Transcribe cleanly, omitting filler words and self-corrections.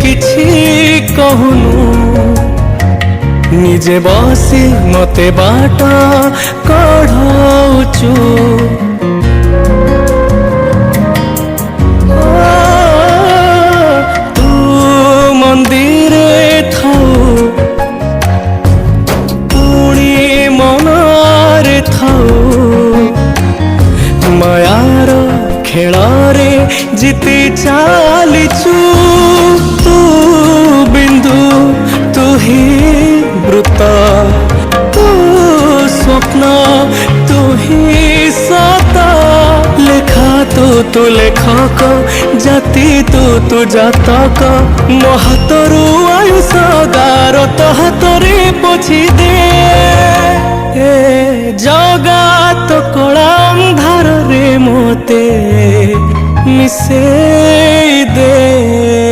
किछि कहूनु निजे बसी मते बाट कढ़ाउचु तू मंदिरे थाऊ पुणी मनारे थाऊ मायार खेलारे जीति चालिचु तू बिंदु तू ही वृत्त तू स्वप्न तू ही सता लेखा तू लेखक जाति तू जातक मो हाथरू आयुष गार तो हाथरे पोछि दे जगा तो कला अंधार रे मोते मिसे दे।